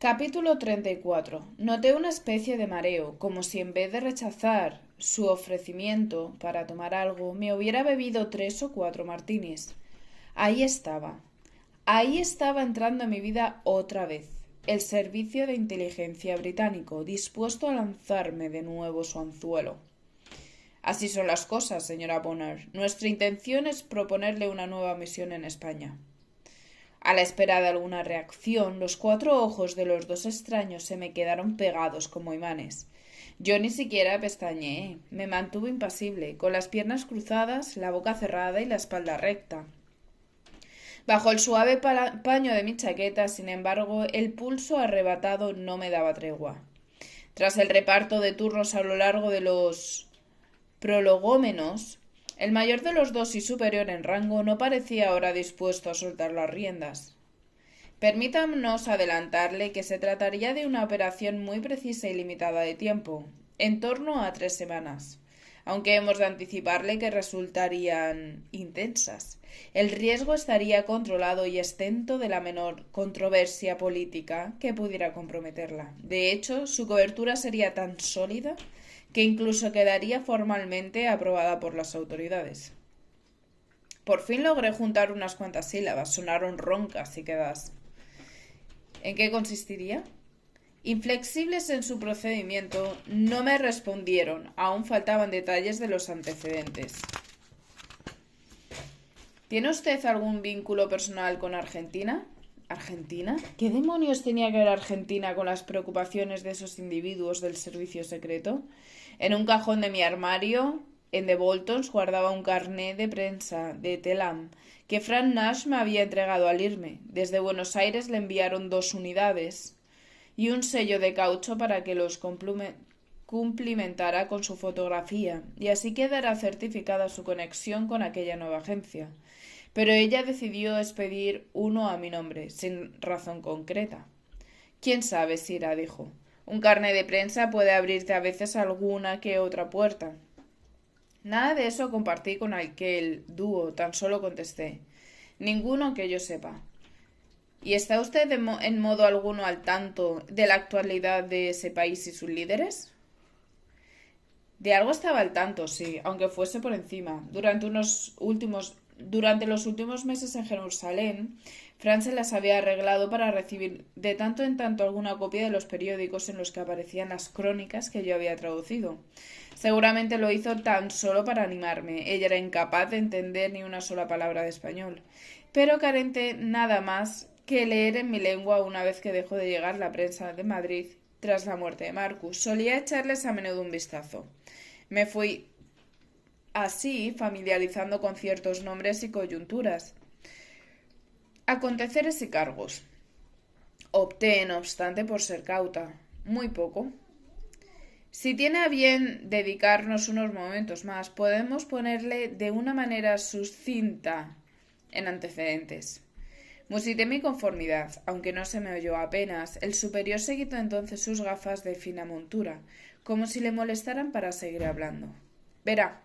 Capítulo 34. Noté una especie de mareo, como si en vez de rechazar su ofrecimiento para tomar algo, me hubiera bebido 3 o 4 martinis. Ahí estaba. Ahí estaba entrando en mi vida otra vez. El servicio de inteligencia británico, dispuesto a lanzarme de nuevo su anzuelo. Así son las cosas, señora Bonner. Nuestra intención es proponerle una nueva misión en España. A la espera de alguna reacción, los 4 ojos de los dos extraños se me quedaron pegados como imanes. Yo ni siquiera pestañeé. Me mantuve impasible, con las piernas cruzadas, la boca cerrada y la espalda recta. Bajo el suave paño de mi chaqueta, sin embargo, el pulso arrebatado no me daba tregua. Tras el reparto de turnos a lo largo de los prolegómenos, el mayor de los dos y superior en rango no parecía ahora dispuesto a soltar las riendas. Permítanos adelantarle que se trataría de una operación muy precisa y limitada de tiempo, en torno a 3 semanas, aunque hemos de anticiparle que resultarían intensas. El riesgo estaría controlado y exento de la menor controversia política que pudiera comprometerla. De hecho, su cobertura sería tan sólida que incluso quedaría formalmente aprobada por las autoridades. Por fin logré juntar unas cuantas sílabas, sonaron roncas y quedas. ¿En qué consistiría? Inflexibles en su procedimiento, no me respondieron, aún faltaban detalles de los antecedentes. ¿Tiene usted algún vínculo personal con Argentina? ¿Argentina? ¿Qué demonios tenía que ver Argentina con las preocupaciones de esos individuos del servicio secreto? En un cajón de mi armario, en The Boltons, guardaba un carné de prensa de Telam que Frank Nash me había entregado al irme. Desde Buenos Aires le enviaron 2 unidades y un sello de caucho para que los cumplimentara con su fotografía, y así quedara certificada su conexión con aquella nueva agencia. Pero ella decidió expedir uno a mi nombre, sin razón concreta. «¿Quién sabe, Sira?», dijo. «Un carné de prensa puede abrirte a veces alguna que otra puerta». Nada de eso compartí con aquel dúo, tan solo contesté. «Ninguno que yo sepa». ¿Y está usted en modo alguno al tanto de la actualidad de ese país y sus líderes? De algo estaba al tanto, sí, aunque fuese por encima. Durante los últimos meses en Jerusalén, Fran se las había arreglado para recibir de tanto en tanto alguna copia de los periódicos en los que aparecían las crónicas que yo había traducido. Seguramente lo hizo tan solo para animarme. Ella era incapaz de entender ni una sola palabra de español, pero carente nada más que leer en mi lengua una vez que dejó de llegar la prensa de Madrid tras la muerte de Marcus. Solía echarles a menudo un vistazo. Me fui así familiarizando con ciertos nombres y coyunturas, aconteceres y cargos. Opté, no obstante, por ser cauta. Muy poco. Si tiene a bien dedicarnos unos momentos más, podemos ponerle de una manera sucinta en antecedentes. Musité mi conformidad, aunque no se me oyó apenas. El superior se quitó entonces sus gafas de fina montura, como si le molestaran para seguir hablando. Verá,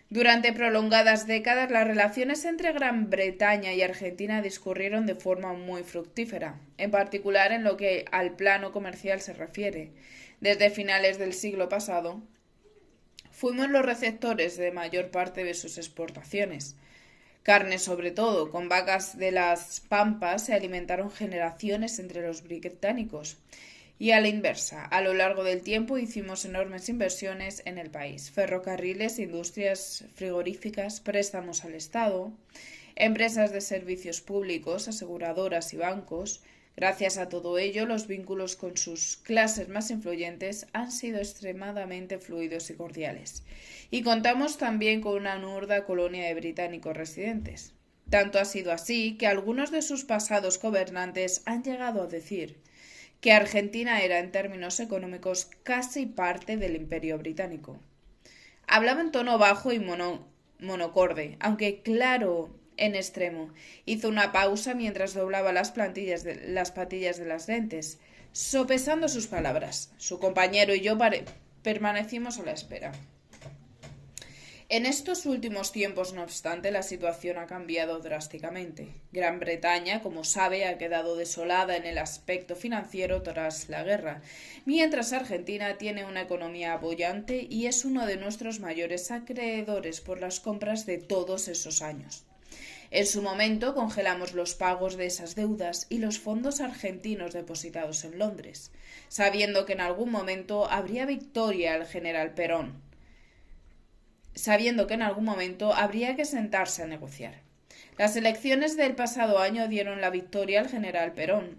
durante prolongadas décadas las relaciones entre Gran Bretaña y Argentina discurrieron de forma muy fructífera, en particular en lo que al plano comercial se refiere. Desde finales del siglo pasado, fuimos los receptores de mayor parte de sus exportaciones. Carne sobre todo, con vacas de las pampas se alimentaron generaciones entre los británicos. Y a la inversa, a lo largo del tiempo hicimos enormes inversiones en el país. Ferrocarriles, industrias frigoríficas, préstamos al Estado, empresas de servicios públicos, aseguradoras y bancos. Gracias a todo ello, los vínculos con sus clases más influyentes han sido extremadamente fluidos y cordiales. Y contamos también con una nurda colonia de británicos residentes. Tanto ha sido así que algunos de sus pasados gobernantes han llegado a decir que Argentina era en términos económicos casi parte del Imperio británico. Hablaba en tono bajo y monocorde, aunque claro en extremo. Hizo una pausa mientras doblaba las patillas de las lentes, sopesando sus palabras. Su compañero y yo permanecimos a la espera. En estos últimos tiempos, no obstante, la situación ha cambiado drásticamente. Gran Bretaña, como sabe, ha quedado desolada en el aspecto financiero tras la guerra, mientras Argentina tiene una economía boyante y es uno de nuestros mayores acreedores por las compras de todos esos años. En su momento congelamos los pagos de esas deudas y los fondos argentinos depositados en Londres, sabiendo que en algún momento habría victoria al general Perón, sabiendo que en algún momento habría que sentarse a negociar. Las elecciones del pasado año dieron la victoria al general Perón,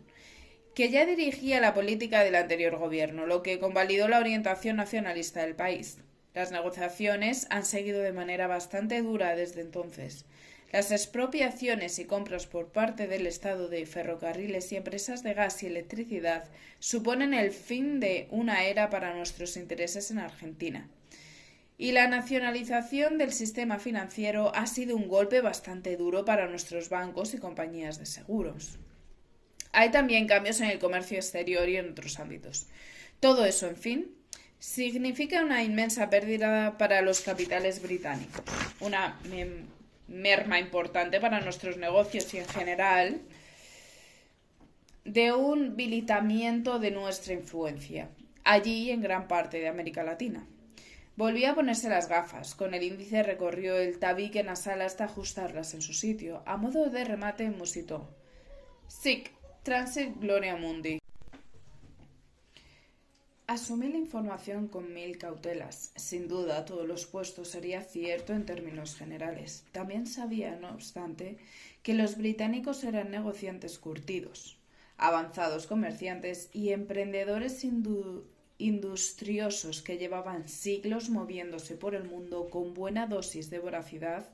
que ya dirigía la política del anterior gobierno, lo que convalidó la orientación nacionalista del país. Las negociaciones han seguido de manera bastante dura desde entonces. Las expropiaciones y compras por parte del Estado de ferrocarriles y empresas de gas y electricidad suponen el fin de una era para nuestros intereses en Argentina. Y la nacionalización del sistema financiero ha sido un golpe bastante duro para nuestros bancos y compañías de seguros. Hay también cambios en el comercio exterior y en otros ámbitos. Todo eso, en fin, significa una inmensa pérdida para los capitales británicos, una merma importante para nuestros negocios y en general de un debilitamiento de nuestra influencia, allí en gran parte de América Latina. Volvió a ponerse las gafas. Con el índice recorrió el tabique nasal hasta ajustarlas en su sitio. A modo de remate musitó: Sic transit gloria mundi. Asumí la información con 1000 cautelas. Sin duda, todo lo expuesto sería cierto en términos generales. También sabía, no obstante, que los británicos eran negociantes curtidos, avanzados comerciantes y emprendedores industriosos que llevaban siglos moviéndose por el mundo con buena dosis de voracidad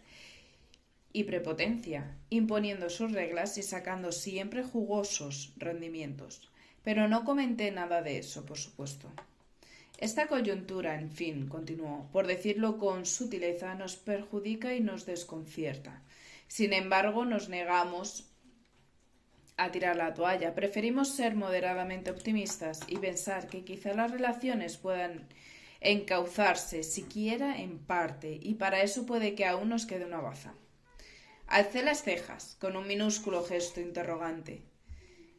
y prepotencia, imponiendo sus reglas y sacando siempre jugosos rendimientos. Pero no comenté nada de eso, por supuesto. Esta coyuntura, en fin, continuó, por decirlo con sutileza, nos perjudica y nos desconcierta. Sin embargo, nos negamos a tirar la toalla. Preferimos ser moderadamente optimistas y pensar que quizá las relaciones puedan encauzarse, siquiera en parte, y para eso puede que aún nos quede una baza. Alcé las cejas, con un minúsculo gesto interrogante.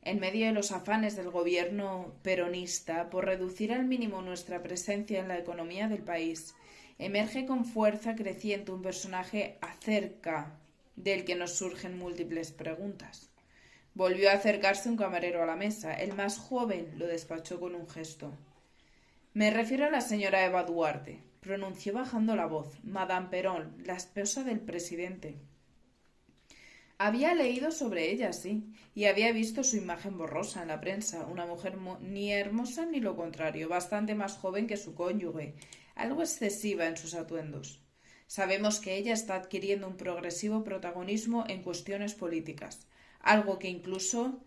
En medio de los afanes del gobierno peronista por reducir al mínimo nuestra presencia en la economía del país, emerge con fuerza creciente un personaje acerca del que nos surgen múltiples preguntas. Volvió a acercarse un camarero a la mesa. El más joven lo despachó con un gesto. Me refiero a la señora Eva Duarte, pronunció bajando la voz. Madame Perón, la esposa del presidente. Había leído sobre ella, sí, y había visto su imagen borrosa en la prensa, una mujer ni hermosa ni lo contrario, bastante más joven que su cónyuge, algo excesiva en sus atuendos. Sabemos que ella está adquiriendo un progresivo protagonismo en cuestiones políticas, algo que incluso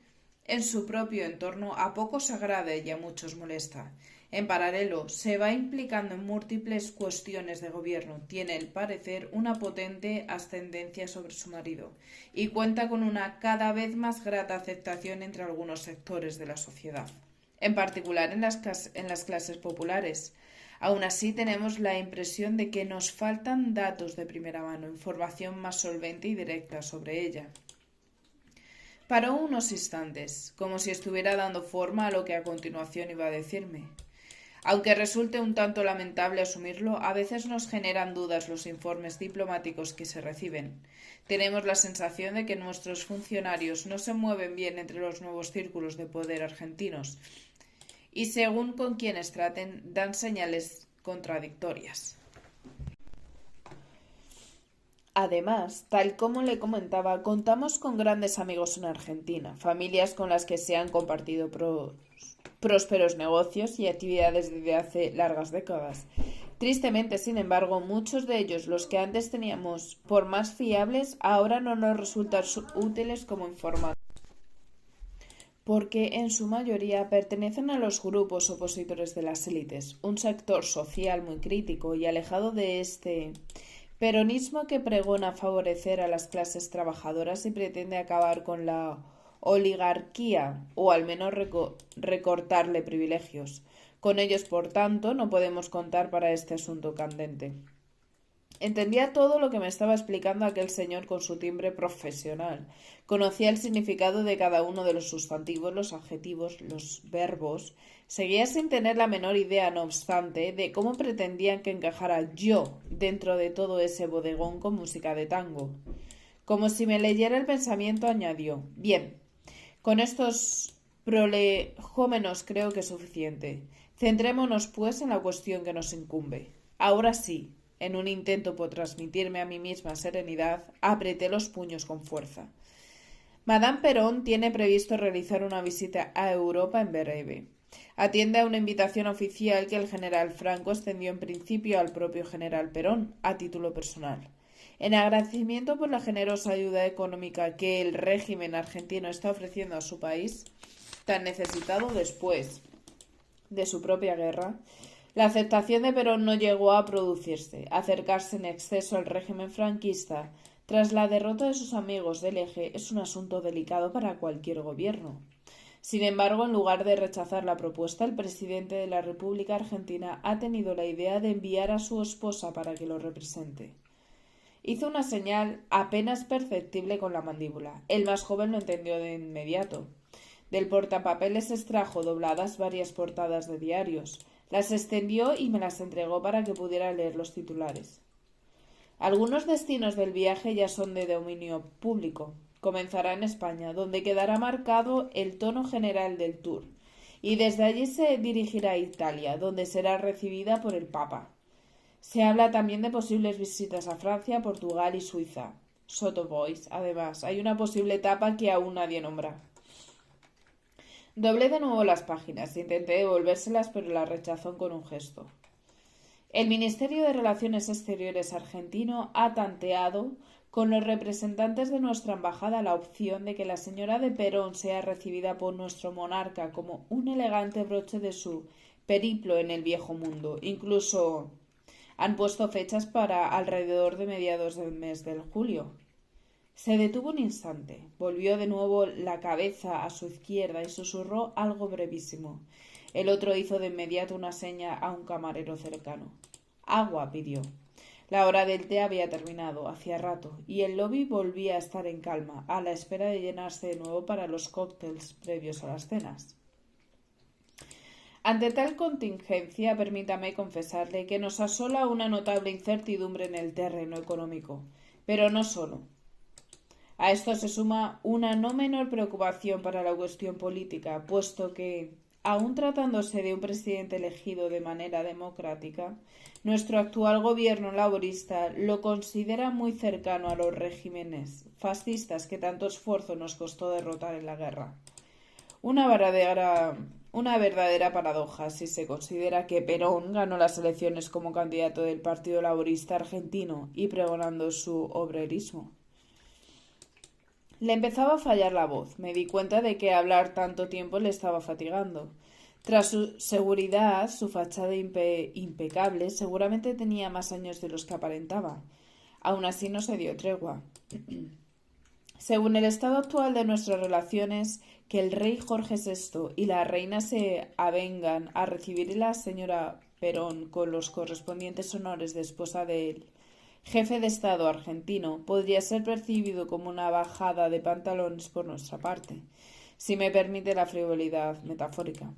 en su propio entorno a pocos agrada y a muchos molesta. En paralelo, se va implicando en múltiples cuestiones de gobierno, tiene, al parecer, una potente ascendencia sobre su marido y cuenta con una cada vez más grata aceptación entre algunos sectores de la sociedad, en particular en las clases populares. Aún así, tenemos la impresión de que nos faltan datos de primera mano, información más solvente y directa sobre ella. Paró unos instantes, como si estuviera dando forma a lo que a continuación iba a decirme. Aunque resulte un tanto lamentable asumirlo, a veces nos generan dudas los informes diplomáticos que se reciben. Tenemos la sensación de que nuestros funcionarios no se mueven bien entre los nuevos círculos de poder argentinos y, según con quienes traten, dan señales contradictorias. Además, tal como le comentaba, contamos con grandes amigos en Argentina, familias con las que se han compartido prósperos negocios y actividades desde hace largas décadas. Tristemente, sin embargo, muchos de ellos, los que antes teníamos por más fiables, ahora no nos resultan útiles como informantes, porque en su mayoría pertenecen a los grupos opositores de las élites, un sector social muy crítico y alejado de este peronismo que pregona favorecer a las clases trabajadoras y pretende acabar con la oligarquía o al menos recortarle privilegios. Con ellos, por tanto, no podemos contar para este asunto candente. Entendía todo lo que me estaba explicando aquel señor con su timbre profesional. Conocía el significado de cada uno de los sustantivos, los adjetivos, los verbos. Seguía sin tener la menor idea, no obstante, de cómo pretendían que encajara yo dentro de todo ese bodegón con música de tango. Como si me leyera el pensamiento, añadió: Bien, con estos prolegómenos creo que es suficiente. Centrémonos, pues, en la cuestión que nos incumbe. Ahora sí, en un intento por transmitirme a mí misma serenidad, apreté los puños con fuerza. Madame Perón tiene previsto realizar una visita a Europa en breve. Atiende a una invitación oficial que el general Franco extendió en principio al propio general Perón, a título personal. En agradecimiento por la generosa ayuda económica que el régimen argentino está ofreciendo a su país, tan necesitado después de su propia guerra, la aceptación de Perón no llegó a producirse. Acercarse en exceso al régimen franquista tras la derrota de sus amigos del Eje es un asunto delicado para cualquier gobierno. Sin embargo, en lugar de rechazar la propuesta, el presidente de la República Argentina ha tenido la idea de enviar a su esposa para que lo represente. Hizo una señal apenas perceptible con la mandíbula. El más joven lo entendió de inmediato. Del portapapeles extrajo dobladas varias portadas de diarios. Las extendió y me las entregó para que pudiera leer los titulares. Algunos destinos del viaje ya son de dominio público. Comenzará en España, donde quedará marcado el tono general del tour, y desde allí se dirigirá a Italia, donde será recibida por el Papa. Se habla también de posibles visitas a Francia, Portugal y Suiza. Sotoboys, además, hay una posible etapa que aún nadie nombra. Doblé de nuevo las páginas, intenté devolvérselas, pero las rechazó con un gesto. El Ministerio de Relaciones Exteriores argentino ha tanteado con los representantes de nuestra embajada la opción de que la señora de Perón sea recibida por nuestro monarca como un elegante broche de su periplo en el viejo mundo. Incluso han puesto fechas para alrededor de mediados del mes de julio. Se detuvo un instante, volvió de nuevo la cabeza a su izquierda y susurró algo brevísimo. El otro hizo de inmediato una seña a un camarero cercano. Agua, pidió. La hora del té había terminado, hacía rato, y el lobby volvía a estar en calma, a la espera de llenarse de nuevo para los cócteles previos a las cenas. Ante tal contingencia, permítame confesarle que nos asola una notable incertidumbre en el terreno económico, pero no solo. A esto se suma una no menor preocupación para la cuestión política, puesto que, aun tratándose de un presidente elegido de manera democrática, nuestro actual gobierno laborista lo considera muy cercano a los regímenes fascistas que tanto esfuerzo nos costó derrotar en la guerra. Una verdadera paradoja si se considera que Perón ganó las elecciones como candidato del Partido Laborista Argentino y pregonando su obrerismo. Le empezaba a fallar la voz. Me di cuenta de que hablar tanto tiempo le estaba fatigando. Tras su seguridad, su fachada impecable, seguramente tenía más años de los que aparentaba. Aún así no se dio tregua. Según el estado actual de nuestras relaciones, que el rey Jorge VI y la reina se avengan a recibir a la señora Perón con los correspondientes honores de esposa del jefe de Estado argentino, podría ser percibido como una bajada de pantalones por nuestra parte, si me permite la frivolidad metafórica.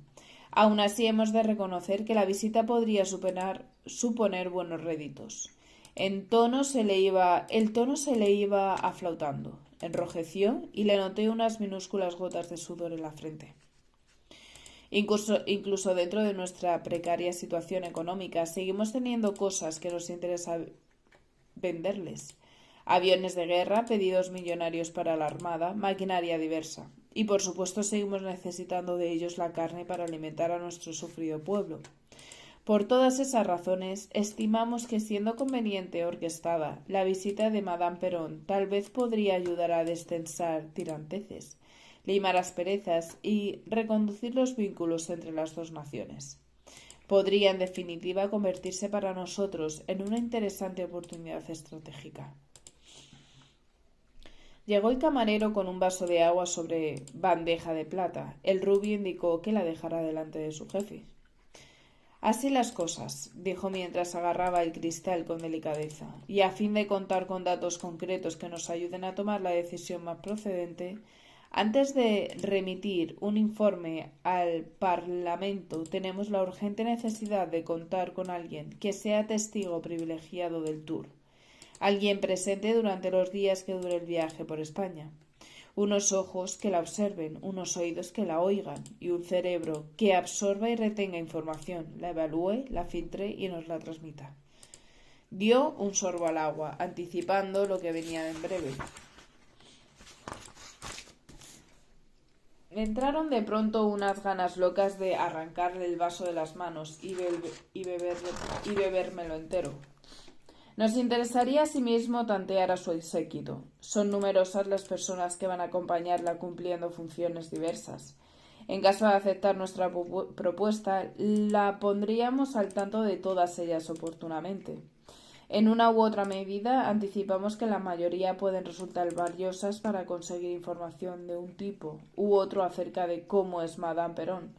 Aún así hemos de reconocer que la visita podría suponer buenos réditos. El tono se le iba aflautando. Enrojeció y le noté unas minúsculas gotas de sudor en la frente. Incluso dentro de nuestra precaria situación económica, seguimos teniendo cosas que nos interesa venderles. Aviones de guerra, pedidos millonarios para la Armada, maquinaria diversa. Y por supuesto seguimos necesitando de ellos la carne para alimentar a nuestro sufrido pueblo. Por todas esas razones, estimamos que, siendo conveniente orquestada, la visita de Madame Perón tal vez podría ayudar a destensar tiranteces, limar asperezas y reconducir los vínculos entre las dos naciones. Podría, en definitiva, convertirse para nosotros en una interesante oportunidad estratégica. Llegó el camarero con un vaso de agua sobre bandeja de plata. El rubio indicó que la dejara delante de su jefe. Así las cosas, dijo mientras agarraba el cristal con delicadeza, y a fin de contar con datos concretos que nos ayuden a tomar la decisión más procedente, antes de remitir un informe al Parlamento, tenemos la urgente necesidad de contar con alguien que sea testigo privilegiado del tour, alguien presente durante los días que dure el viaje por España. Unos ojos que la observen, unos oídos que la oigan y un cerebro que absorba y retenga información, la evalúe, la filtre y nos la transmita. Dio un sorbo al agua, anticipando lo que venía en breve. Me entraron de pronto unas ganas locas de arrancarle el vaso de las manos y bebérmelo entero. Nos interesaría asimismo tantear a su séquito. Son numerosas las personas que van a acompañarla cumpliendo funciones diversas. En caso de aceptar nuestra propuesta, la pondríamos al tanto de todas ellas oportunamente. En una u otra medida, anticipamos que la mayoría pueden resultar valiosas para conseguir información de un tipo u otro acerca de cómo es Madame Perón,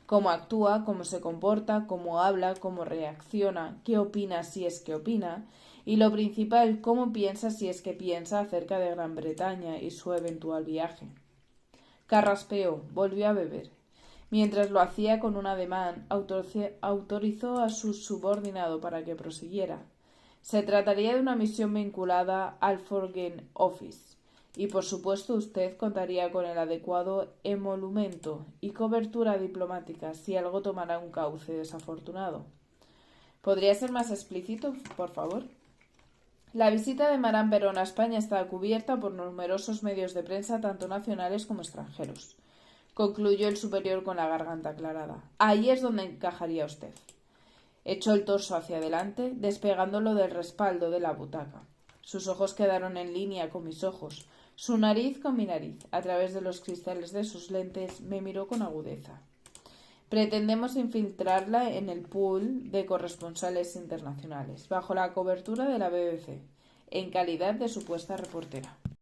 cómo actúa, cómo se comporta, cómo habla, cómo reacciona, qué opina si es que opina, y lo principal, cómo piensa si es que piensa acerca de Gran Bretaña y su eventual viaje. Carraspeó, volvió a beber. Mientras lo hacía con un ademán, autorizó a su subordinado para que prosiguiera. Se trataría de una misión vinculada al Foreign Office, y por supuesto usted contaría con el adecuado emolumento y cobertura diplomática si algo tomara un cauce desafortunado. ¿Podría ser más explícito, por favor? La visita de Madame Perón a España está cubierta por numerosos medios de prensa, tanto nacionales como extranjeros, concluyó el superior con la garganta aclarada. Ahí es donde encajaría usted. Echó el torso hacia adelante, despegándolo del respaldo de la butaca. Sus ojos quedaron en línea con mis ojos, su nariz con mi nariz. A través de los cristales de sus lentes me miró con agudeza. Pretendemos infiltrarla en el pool de corresponsales internacionales, bajo la cobertura de la BBC, en calidad de supuesta reportera.